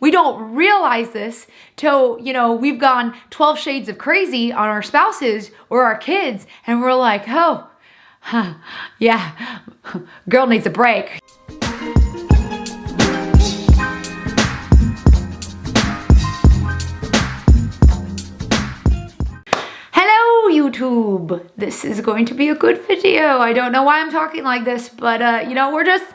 we don't realize this till, we've gone 12 shades of crazy on our spouses or our kids, and we're like, oh, yeah, girl needs a break. YouTube. This is going to be a good video. I don't know why I'm talking like this, but we're just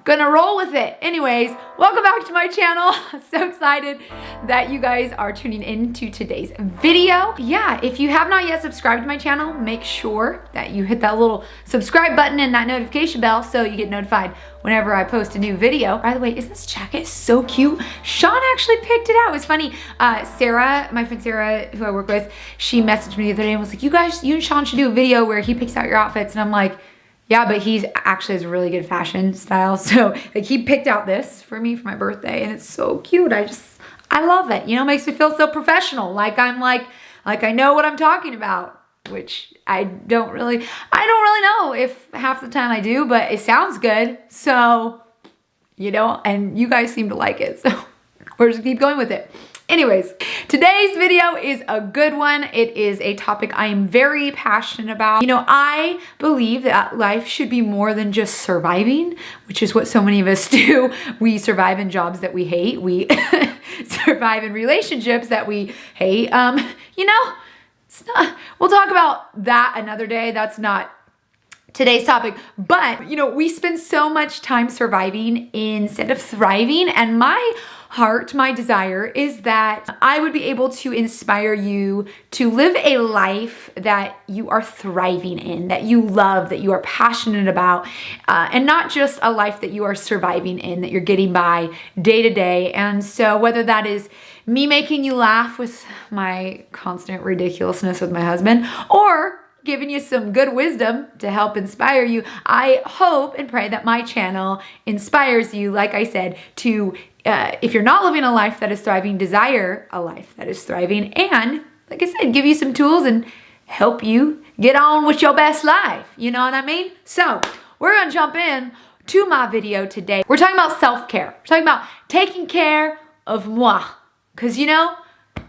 gonna roll with it. Anyways, welcome back to my channel. So excited that you guys are tuning in to today's video. Yeah, if you have not yet subscribed to my channel, make sure that you hit that little subscribe button and that notification bell so you get notified whenever I post a new video. By the way, isn't this jacket so cute? Sean actually picked it out. It was funny. Sarah, my friend Sarah, who I work with, she messaged me the other day and was like, you and Sean should do a video where he picks out your outfits. And I'm like, yeah, but he actually has a really good fashion style. So like he picked out this for me for my birthday and it's so cute. I love it. Makes me feel so professional. Like I know what I'm talking about, which I don't really know if half the time I do, but it sounds good. So, and you guys seem to like it. So we're just keep going with it. Anyways, today's video is a good one. It is a topic I am very passionate about. I believe that life should be more than just surviving, which is what so many of us do. We survive in jobs that we hate. We survive in relationships that we hate. It's not, we'll talk about that another day. That's not today's topic, but we spend so much time surviving instead of thriving, and my desire is that I would be able to inspire you to live a life that you are thriving in, that you love, that you are passionate about, and not just a life that you are surviving in, that you're getting by day to day. And so whether that is me making you laugh with my constant ridiculousness with my husband, or giving you some good wisdom to help inspire you, I hope and pray that my channel inspires you, like I said, to if you're not living a life that is thriving, desire a life that is thriving, and like I said, give you some tools and help you get on with your best life. You know what I mean? So we're gonna jump in to my video today. We're talking about self-care. We're talking about taking care of moi. Because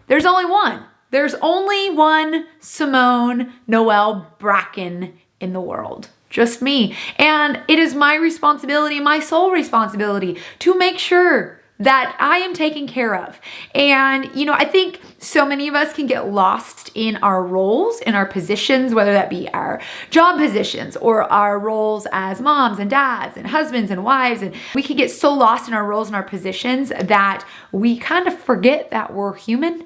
there's only one. There's only one Simone Bracken in the world. Just me. And it is my responsibility, my sole responsibility, to make sure that I am taken care of. And, I think so many of us can get lost in our roles, in our positions, whether that be our job positions or our roles as moms and dads and husbands and wives. And we can get so lost in our roles and our positions that we kind of forget that we're human,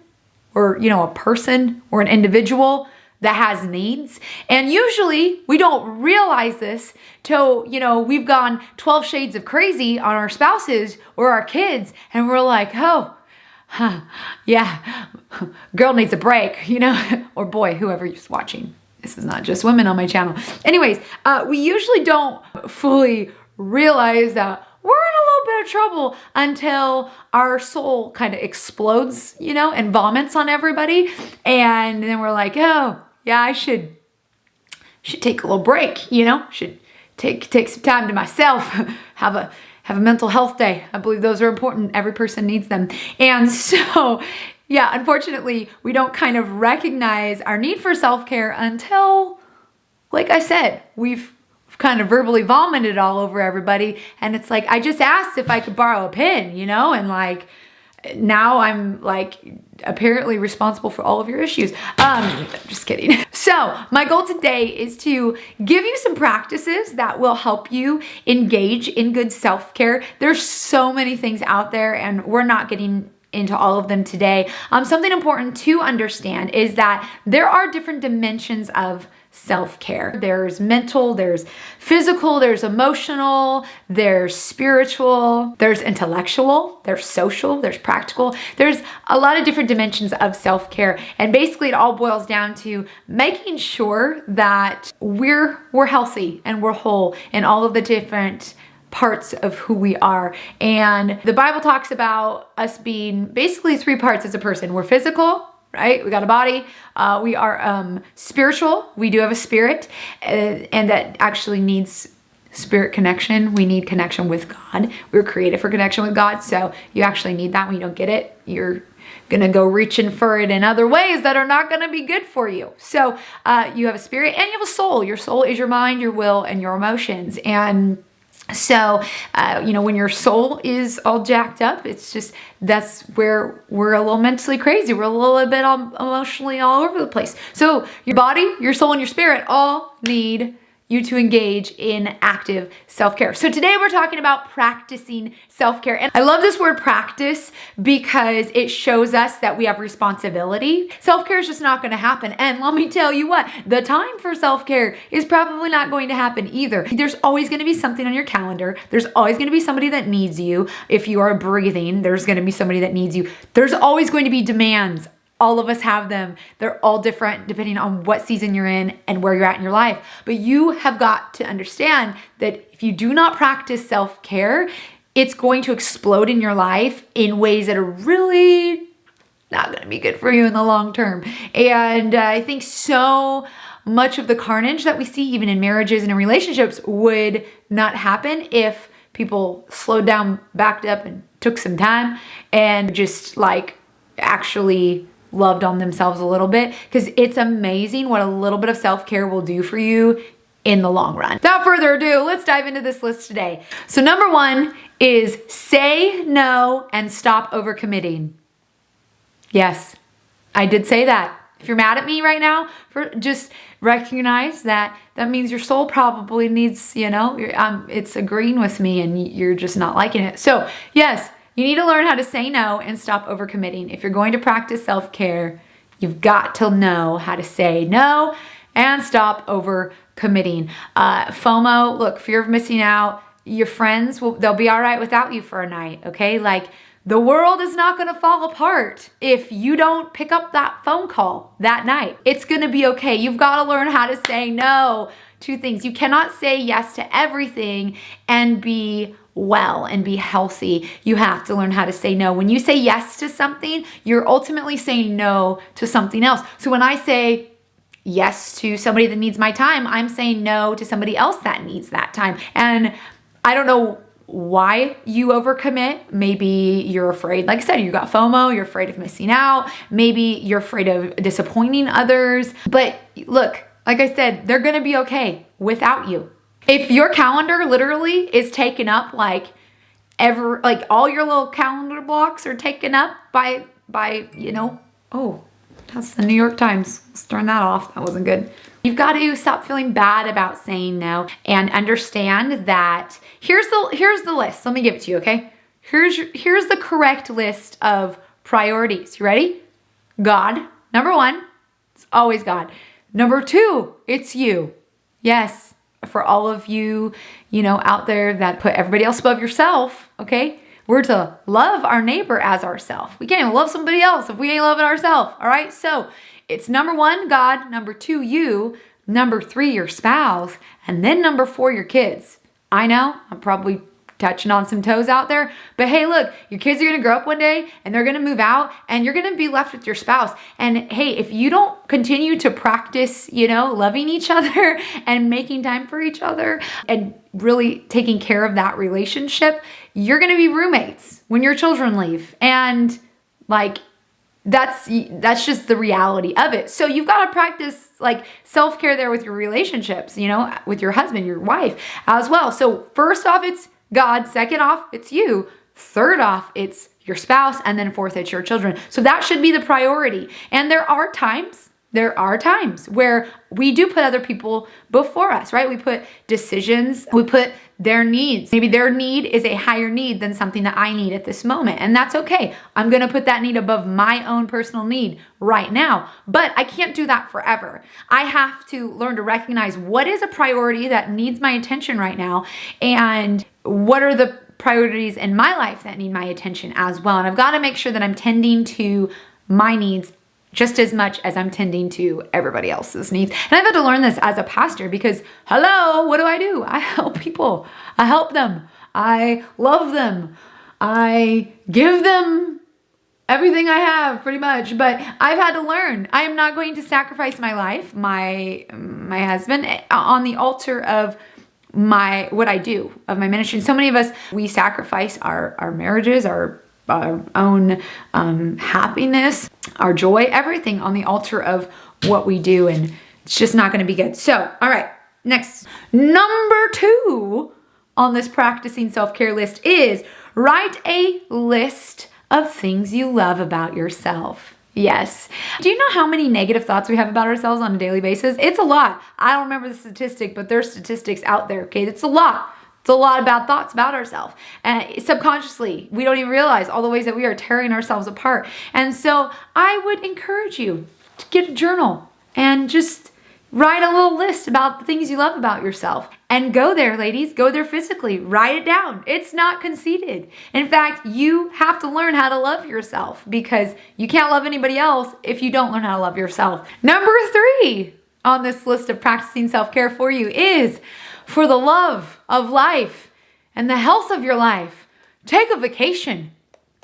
or, a person or an individual that has needs. And usually we don't realize this till, we've gone 12 shades of crazy on our spouses or our kids. And we're like, oh, yeah, girl needs a break, or boy, whoever's watching. This is not just women on my channel. Anyways, we usually don't fully realize that we're in a little bit of trouble until our soul kind of explodes, and vomits on everybody. And then we're like, oh, yeah, I should take a little break, should take some time to myself, have a mental health day. I believe those are important. Every person needs them. And so, yeah, unfortunately, we don't kind of recognize our need for self-care until, like I said, we've kind of verbally vomited all over everybody. And it's like, I just asked if I could borrow a pen, and like, now I'm like apparently responsible for all of your issues. Just kidding. So my goal today is to give you some practices that will help you engage in good self-care. There's so many things out there and we're not getting into all of them today. Something important to understand is that there are different dimensions of self-care. There's mental, there's physical, there's emotional, there's spiritual, there's intellectual, there's social, there's practical. There's a lot of different dimensions of self-care. And basically it all boils down to making sure that we're healthy and we're whole in all of the different parts of who we are. And the Bible talks about us being basically three parts as a person. We're physical, right? We got a body. We are spiritual. We do have a spirit, and that actually needs spirit connection. We need connection with God. We were created for connection with God. So you actually need that. When you don't get it, you're going to go reaching for it in other ways that are not going to be good for you. So you have a spirit and you have a soul. Your soul is your mind, your will, and your emotions. And so, when your soul is all jacked up, it's just, that's where we're a little mentally crazy. We're a little bit emotionally all over the place. So your body, your soul, and your spirit all need you to engage in active self-care. So today we're talking about practicing self-care. And I love this word practice because it shows us that we have responsibility. Self-care is just not going to happen. And let me tell you what, the time for self-care is probably not going to happen either. There's always going to be something on your calendar. There's always going to be somebody that needs you. If you are breathing, there's going to be somebody that needs you. There's always going to be demands. All of us have them. They're all different depending on what season you're in and where you're at in your life. But you have got to understand that if you do not practice self-care, it's going to explode in your life in ways that are really not going to be good for you in the long term. And I think so much of the carnage that we see even in marriages and in relationships would not happen if people slowed down, backed up, and took some time and just actually loved on themselves a little bit, because it's amazing what a little bit of self-care will do for you in the long run. Without further ado, let's dive into this list today. So number 1 is say no and stop overcommitting. Yes, I did say that. If you're mad at me right now, just recognize that means your soul probably needs, it's agreeing with me and you're just not liking it. So yes, you need to learn how to say no and stop overcommitting. If you're going to practice self-care, you've got to know how to say no and stop overcommitting. FOMO, look, fear of missing out. Your friends, they'll be all right without you for a night, okay? The world is not going to fall apart if you don't pick up that phone call that night. It's going to be okay. You've got to learn how to say no to things. You cannot say yes to everything and be well and be healthy. You have to learn how to say no. When you say yes to something, you're ultimately saying no to something else. So when I say yes to somebody that needs my time, I'm saying no to somebody else that needs that time. And I don't know why you overcommit. Maybe you're afraid, like I said, you got FOMO, you're afraid of missing out. Maybe you're afraid of disappointing others. But look, like I said, they're going to be okay without you. If your calendar literally is taken up all your little calendar blocks are taken up by oh, that's the New York Times. Let's turn that off. That wasn't good. You've got to stop feeling bad about saying no and understand that here's the list. Let me give it to you, okay? Here's the correct list of priorities. You ready? God. Number 1, it's always God. Number 2, it's you. Yes. For all of you, out there that put everybody else above yourself, okay? We're to love our neighbor as ourselves. We can't even love somebody else if we ain't loving ourselves, all right? So it's number 1, God. Number 2, you. Number 3, your spouse. And then number 4, your kids. I know, I'm probably touching on some toes out there, but hey, look, your kids are going to grow up one day and they're going to move out and you're going to be left with your spouse. And hey, if you don't continue to practice, loving each other and making time for each other and really taking care of that relationship, you're going to be roommates when your children leave. And that's just the reality of it. So you've got to practice self-care there with your relationships, with your husband, your wife as well. So first off, it's God. Second off, it's you. Third off, it's your spouse. And then fourth, it's your children. So that should be the priority. And there are times where we do put other people before us, right? We put decisions, we put their needs. Maybe their need is a higher need than something that I need at this moment. And that's okay. I'm going to put that need above my own personal need right now. But I can't do that forever. I have to learn to recognize what is a priority that needs my attention right now and what are the priorities in my life that need my attention as well. And I've got to make sure that I'm tending to my needs just as much as I'm tending to everybody else's needs. And I've had to learn this as a pastor because, hello, what do? I help people. I help them. I love them. I give them everything I have pretty much. But I've had to learn. I am not going to sacrifice my life, my husband, on the altar of what I do of my ministry. And so many of us, we sacrifice our marriages, our own happiness, our joy, everything on the altar of what we do, and it's just not going to be good. So, all right, next, number 2 on this practicing self-care list is write a list of things you love about yourself. Yes. Do you know how many negative thoughts we have about ourselves on a daily basis? It's a lot. I don't remember the statistic, but there's statistics out there, okay? It's a lot. It's a lot of bad thoughts about ourselves. And subconsciously, we don't even realize all the ways that we are tearing ourselves apart. And so I would encourage you to get a journal and just write a little list about the things you love about yourself. And go there, ladies. Go there physically. Write it down. It's not conceited. In fact, you have to learn how to love yourself, because you can't love anybody else if you don't learn how to love yourself. Number 3 on this list of practicing self-care for you is, for the love of life and the health of your life, take a vacation.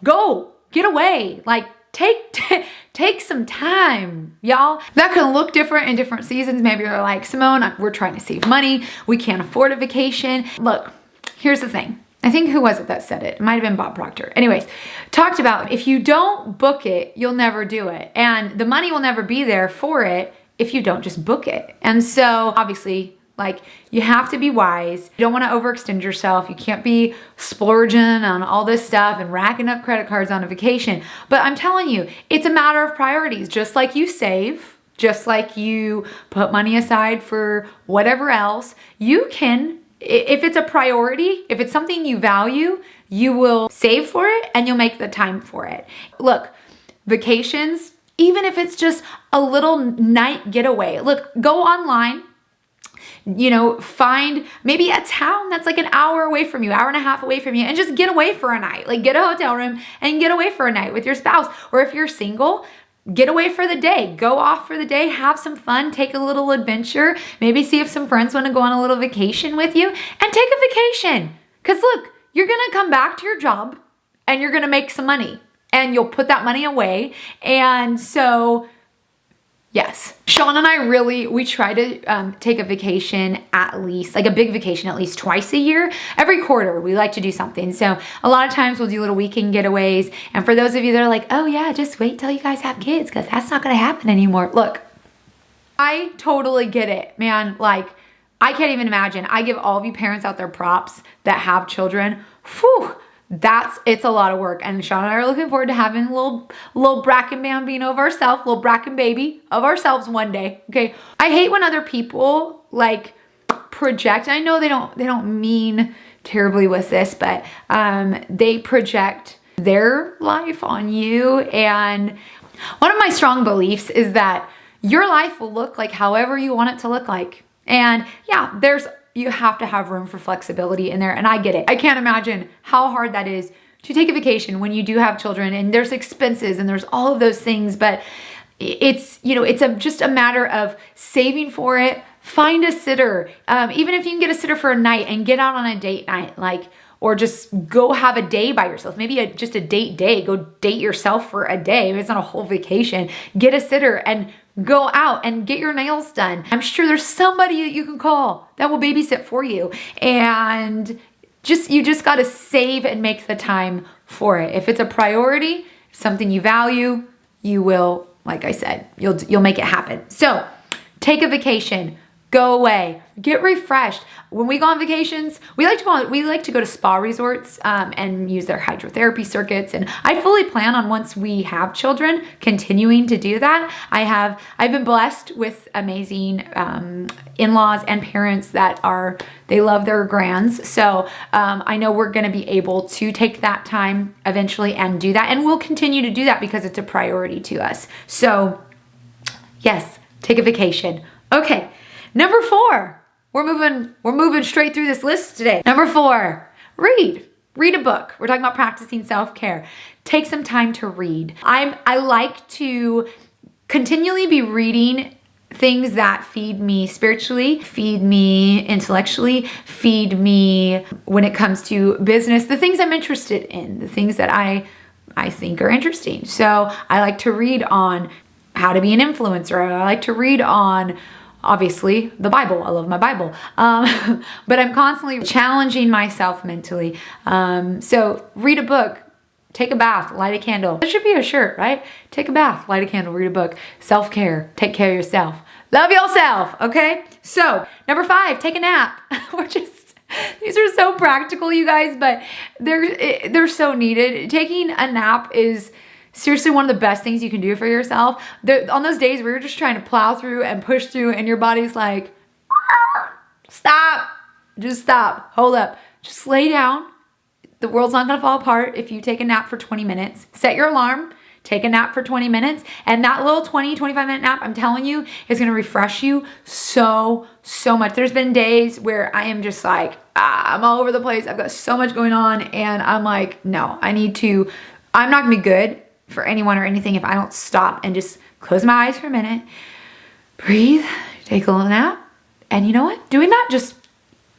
Go. Get away. Like, take some time, y'all. That can look different in different seasons. Maybe you're like, Simone, we're trying to save money. We can't afford a vacation. Look, here's the thing. I think, who was it that said it? It might have been Bob Proctor. Anyways, talked about if you don't book it, you'll never do it. And the money will never be there for it if you don't just book it. And so obviously, like, you have to be wise. You don't want to overextend yourself. You can't be splurging on all this stuff and racking up credit cards on a vacation. But I'm telling you, it's a matter of priorities. Just like you save, just like you put money aside for whatever else, you can, if it's a priority, if it's something you value, you will save for it and you'll make the time for it. Look, vacations, even if it's just a little night getaway, look, go online. You know, find maybe a town that's like an hour away from you, hour and a half away from you, and just get away for a night. Like, get a hotel room and get away for a night with your spouse. Or if you're single, get away for the day. Go off for the day, have some fun, take a little adventure, maybe see if some friends want to go on a little vacation with you, and take a vacation. Because look, you're going to come back to your job and you're going to make some money, and you'll put that money away. And so, yes. Sean and I we try to take a vacation, at least, like a big vacation, at least twice a year. Every quarter, we like to do something. So a lot of times we'll do little weekend getaways. And for those of you that are like, oh yeah, just wait till you guys have kids, because that's not going to happen anymore. Look, I totally get it, man. Like, I can't even imagine. I give all of you parents out there props that have children. Whew. It's a lot of work. And Sean and I are looking forward to having a little Bracken bambino of ourselves, little Bracken baby of ourselves one day. Okay. I hate when other people like project. I know they don't mean terribly with this, but they project their life on you. And one of my strong beliefs is that your life will look like however you want it to look like. And yeah, you have to have room for flexibility in there. And I get it. I can't imagine how hard that is to take a vacation when you do have children, and there's expenses and there's all of those things. But it's, just a matter of saving for it. Find a sitter. Even if you can get a sitter for a night and get out on a date night, or just go have a day by yourself. Maybe just a date day. Go date yourself for a day. Maybe it's not a whole vacation. Get a sitter and go out and get your nails done. I'm sure there's somebody that you can call that will babysit for you. And you just got to save and make the time for it. If it's a priority, something you value, you will, like I said, you'll make it happen. So take a vacation. Go away, get refreshed. When we go on vacations, we like to go to spa resorts and use their hydrotherapy circuits. And I fully plan on, once we have children, continuing to do that. I've been blessed with amazing in-laws and parents they love their grands. So I know we're going to be able to take that time eventually and do that. And we'll continue to do that because it's a priority to us. So yes, take a vacation. Okay. Number 4, we're moving straight through this list today. Number 4, read a book. We're talking about practicing self-care. Take some time to read. I like to continually be reading things that feed me spiritually, feed me intellectually, feed me when it comes to business, the things I'm interested in, the things that I think are interesting. So I like to read on how to be an influencer. I like to read on obviously the Bible. I love my Bible. But I'm constantly challenging myself mentally. So read a book, take a bath, light a candle. That should be a shirt, right? Take a bath, light a candle, read a book. Self-care, take care of yourself. Love yourself, okay? So number 5, take a nap. These are so practical, you guys, but they're so needed. Taking a nap is seriously one of the best things you can do for yourself. On those days where you're just trying to plow through and push through and your body's like, stop, just stop, hold up, just lay down. The world's not gonna fall apart if you take a nap for 20 minutes. Set your alarm, take a nap for 20 minutes, and that little 25-minute nap, I'm telling you, is gonna refresh you so much. There's been days where I am just like, I'm all over the place. I've got so much going on, and I'm like, no, I'm not gonna be good for anyone or anything if I don't stop and just close my eyes for a minute, breathe, take a little nap, and you know what? Doing that just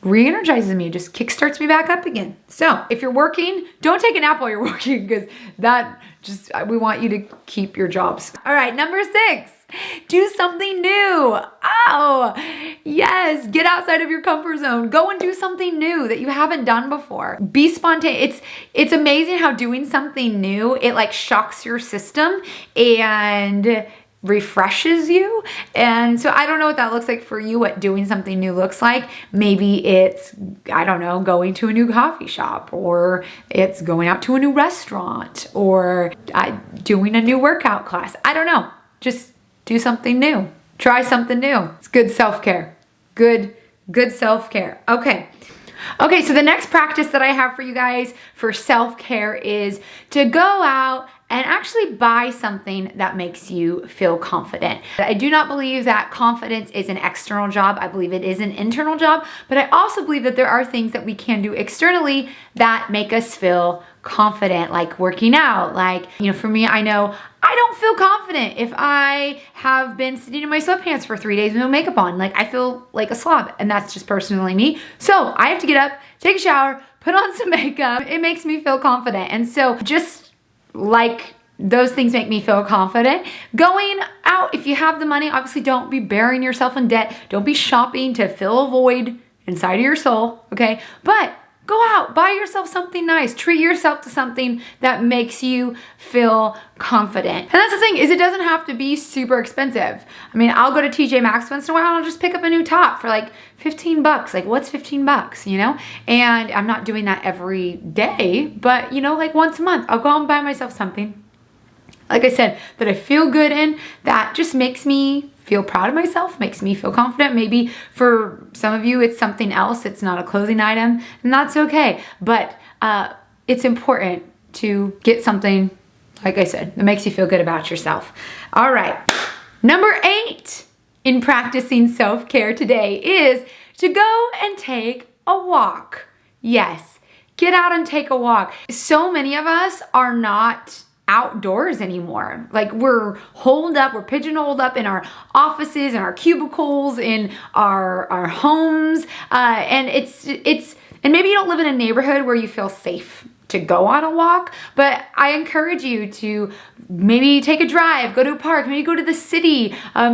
re-energizes me, just kickstarts me back up again. So if you're working, don't take a nap while you're working, because we want you to keep your jobs. All right, number 6, do something new. Oh, yes, get outside of your comfort zone. Go and do something new that you haven't done before. Be spontaneous. It's amazing how doing something new, it like shocks your system and refreshes you. And so I don't know what that looks like for you, what doing something new looks like. Maybe it's, I don't know, going to a new coffee shop, or it's going out to a new restaurant, or doing a new workout class. I don't know. Just do something new. Try something new. It's good self-care. Good self-care. Okay, so the next practice that I have for you guys for self-care is to go out and actually buy something that makes you feel confident. I do not believe that confidence is an external job. I believe it is an internal job, but I also believe that there are things that we can do externally that make us feel confident, like working out. Like, for me, I know I don't feel confident if I have been sitting in my sweatpants for 3 days with no makeup on. Like, I feel like a slob, and that's just personally me. So I have to get up, take a shower, put on some makeup. It makes me feel confident. And so just like those things make me feel confident. Going out, if you have the money, obviously don't be burying yourself in debt. Don't be shopping to fill a void inside of your soul, okay? But go out, buy yourself something nice. Treat yourself to something that makes you feel confident. And that's the thing, is it doesn't have to be super expensive. I mean, I'll go to TJ Maxx once in a while and I'll just pick up a new top for like 15 bucks. Like, what's 15 bucks, And I'm not doing that every day, but like once a month, I'll go out and buy myself something, like I said, that I feel good in, that just makes me feel proud of myself, makes me feel confident. Maybe for some of you, it's something else. It's not a clothing item, and that's okay. But it's important to get something, like I said, that makes you feel good about yourself. All right. Number 8 in practicing self-care today is to go and take a walk. Yes, get out and take a walk. So many of us are not outdoors anymore. Like, we're holed up, we're pigeonholed up in our offices, in our cubicles, in our homes, and and maybe you don't live in a neighborhood where you feel safe to go on a walk, but I encourage you to maybe take a drive, go to a park, maybe go to the city,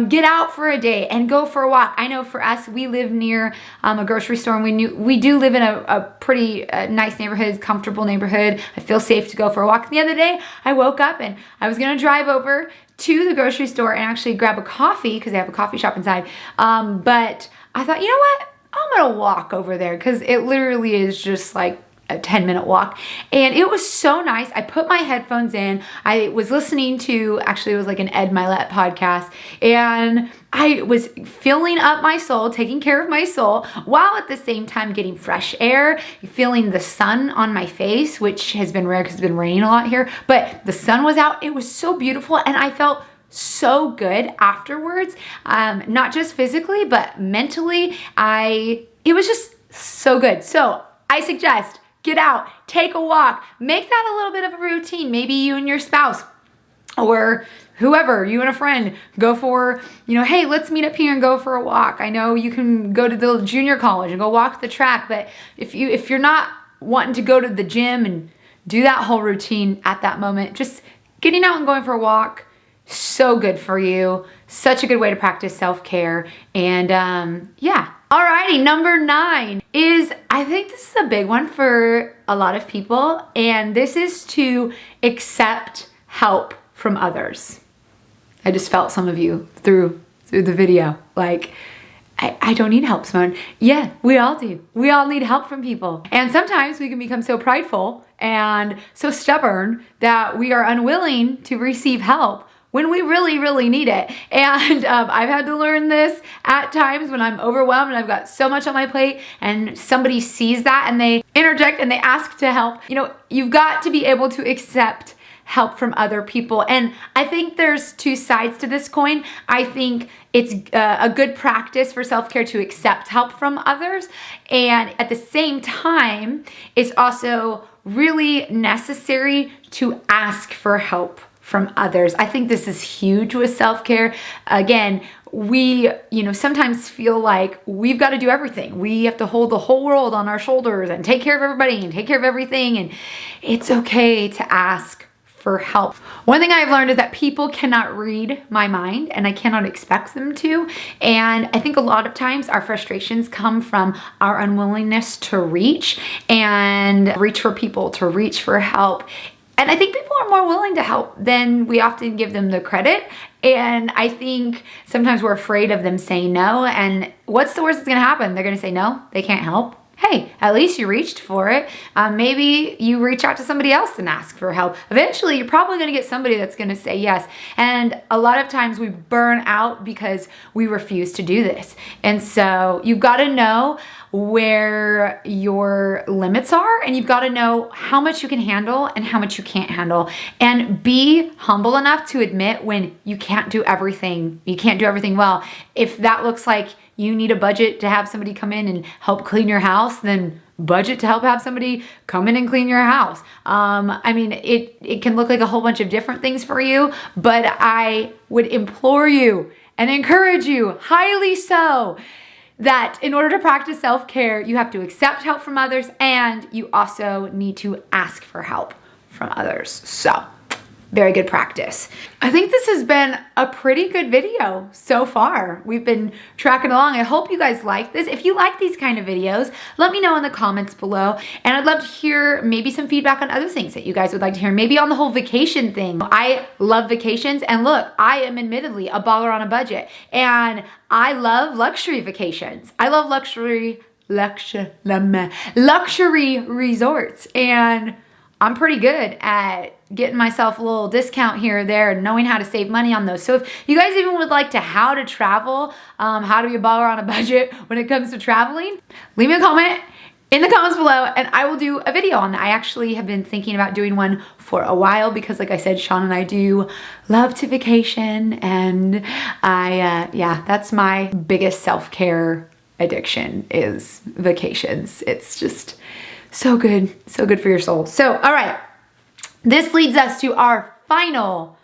get out for a day and go for a walk. I know for us, we live near a grocery store, and we do live in a pretty nice neighborhood, comfortable neighborhood. I feel safe to go for a walk. The other day, I woke up and I was gonna drive over to the grocery store and actually grab a coffee, because they have a coffee shop inside, but I thought, you know what? I'm gonna walk over there, because it literally is just like a 10-minute walk, and it was so nice. I put my headphones in. I was listening to, actually it was like an Ed Milet podcast, and I was filling up my soul, taking care of my soul, while at the same time getting fresh air, feeling the sun on my face, which has been rare because it's been raining a lot here, but the sun was out. It was so beautiful, and I felt so good afterwards, not just physically, but mentally. It was just so good. So I suggest, get out, take a walk, make that a little bit of a routine. Maybe you and your spouse, or whoever, you and a friend, go for, hey, let's meet up here and go for a walk. I know you can go to the junior college and go walk the track, but if you're not wanting to go to the gym and do that whole routine at that moment, just getting out and going for a walk So good for you. Such a good way to practice self-care. And yeah. Alrighty, number 9 is, I think this is a big one for a lot of people, and this is to accept help from others. I just felt some of you through the video, like, I don't need help, Simone. Yeah, we all do. We all need help from people. And sometimes we can become so prideful and so stubborn that we are unwilling to receive help when we really, really need it. And I've had to learn this at times when I'm overwhelmed and I've got so much on my plate and somebody sees that and they interject and they ask to help. You know, you've got to be able to accept help from other people. And I think there's 2 sides to this coin. I think it's a good practice for self-care to accept help from others. And at the same time, it's also really necessary to ask for help from others. I think this is huge with self-care. Again, we, sometimes feel like we've got to do everything. We have to hold the whole world on our shoulders and take care of everybody and take care of everything. And it's okay to ask for help. One thing I've learned is that people cannot read my mind, and I cannot expect them to. And I think a lot of times our frustrations come from our unwillingness to reach for people, to reach for help. And I think people are more willing to help than we often give them the credit. And I think sometimes we're afraid of them saying no. And what's the worst that's gonna happen? They're gonna say no, they can't help. Hey, at least you reached for it. Maybe you reach out to somebody else and ask for help. Eventually, you're probably gonna get somebody that's gonna say yes. And a lot of times we burn out because we refuse to do this. And so you've gotta know where your limits are, and you've got to know how much you can handle and how much you can't handle, and be humble enough to admit when you can't do everything. You can't do everything well. If that looks like you need a budget to have somebody come in and help clean your house, then budget to help have somebody come in and clean your house. I mean, it can look like a whole bunch of different things for you, but I would implore you and encourage you, highly so, that in order to practice self-care, you have to accept help from others, and you also need to ask for help from others. So, very good practice. I think this has been a pretty good video so far. We've been tracking along. I hope you guys like this. If you like these kind of videos, let me know in the comments below. And I'd love to hear maybe some feedback on other things that you guys would like to hear. Maybe on the whole vacation thing. I love vacations. And look, I am admittedly a baller on a budget. And I love luxury vacations. I love luxury resorts. And I'm pretty good at getting myself a little discount here or there and knowing how to save money on those. So if you guys even would like to how to travel, how to be a baller on a budget when it comes to traveling, leave me a comment in the comments below and I will do a video on that. I actually have been thinking about doing one for a while because, like I said, Sean and I do love to vacation, and yeah, that's my biggest self-care addiction is vacations. It's just so good for your soul. So, all right, this leads us to our final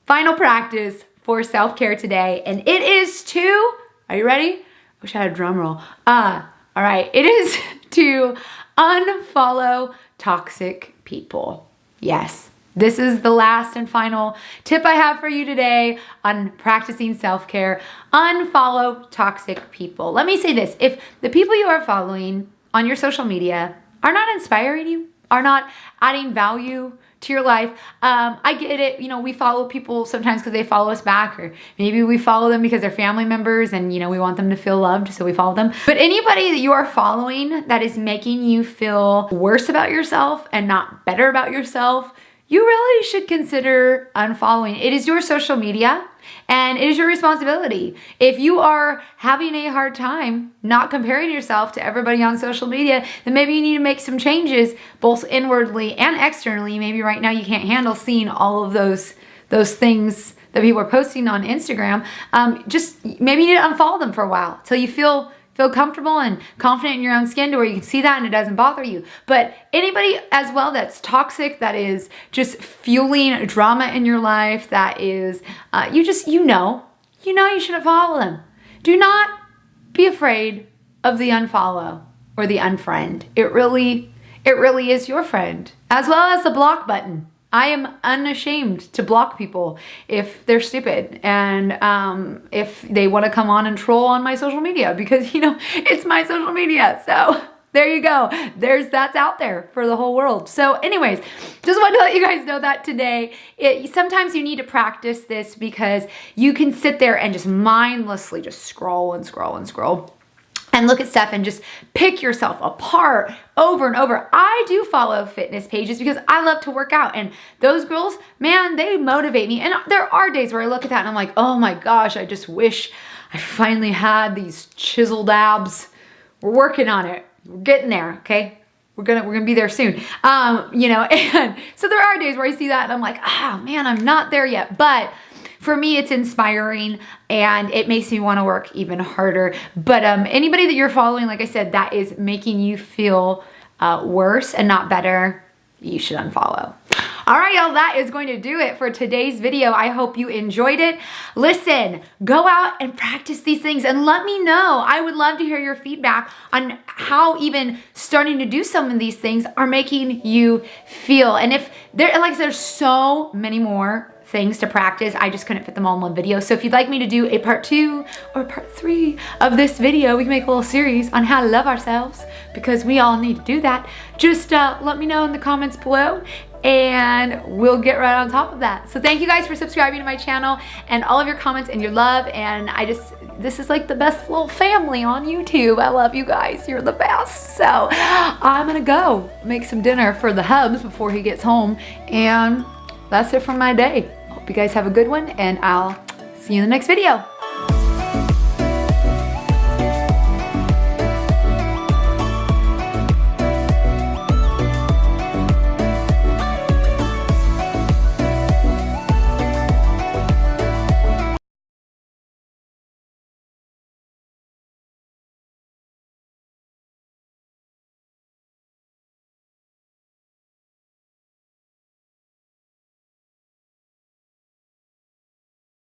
practice for self-care today, and it is to, are you ready? Wish I had a drum roll. All right, it is to unfollow toxic people. Yes, this is the last and final tip I have for you today on practicing self-care. Unfollow toxic people. Let me say this, if the people you are following on your social media are not inspiring you, are not adding value to your life. I get it. We follow people sometimes because they follow us back, or maybe we follow them because they're family members and, we want them to feel loved, so we follow them. But anybody that you are following that is making you feel worse about yourself and not better about yourself, you really should consider unfollowing. It is your social media and it is your responsibility. If you are having a hard time not comparing yourself to everybody on social media, then maybe you need to make some changes both inwardly and externally. Maybe right now you can't handle seeing all of those things that people are posting on Instagram. Just maybe you need to unfollow them for a while till you feel comfortable and confident in your own skin to where you can see that and it doesn't bother you. But anybody as well that's toxic, that is just fueling drama in your life, that is, you shouldn't follow them. Do not be afraid of the unfollow or the unfriend. It really is your friend, as well as the block button. I am unashamed to block people if they're stupid and if they want to come on and troll on my social media, because, you know, it's my social media. So there you go. That's out there for the whole world. So anyways, just wanted to let you guys know that today. Sometimes you need to practice this because you can sit there and just mindlessly just scroll and scroll and scroll and look at stuff and just pick yourself apart over and over. I do follow fitness pages because I love to work out, and those girls, man, they motivate me. And there are days where I look at that and I'm like, oh my gosh, I just wish I finally had these chiseled abs. We're working on it. We're getting there, okay? We're gonna be there soon. You know, and so there are days where I see that and I'm like, oh man, I'm not there yet. But for me, it's inspiring and it makes me want to work even harder. But anybody that you're following, like I said, that is making you feel worse and not better, you should unfollow. All right, y'all, that is going to do it for today's video. I hope you enjoyed it. Listen, go out and practice these things and let me know. I would love to hear your feedback on how even starting to do some of these things are making you feel. And if there, like I said, there's so many more things to practice. I just couldn't fit them all in one video. So if you'd like me to do a part 2 or part 3 of this video, we can make a little series on how to love ourselves, because we all need to do that. Just let me know in the comments below and we'll get right on top of that. So thank you guys for subscribing to my channel and all of your comments and your love. And this is like the best little family on YouTube. I love you guys. You're the best. So I'm gonna go make some dinner for the hubs before he gets home, and that's it for my day. Hope you guys have a good one, and I'll see you in the next video.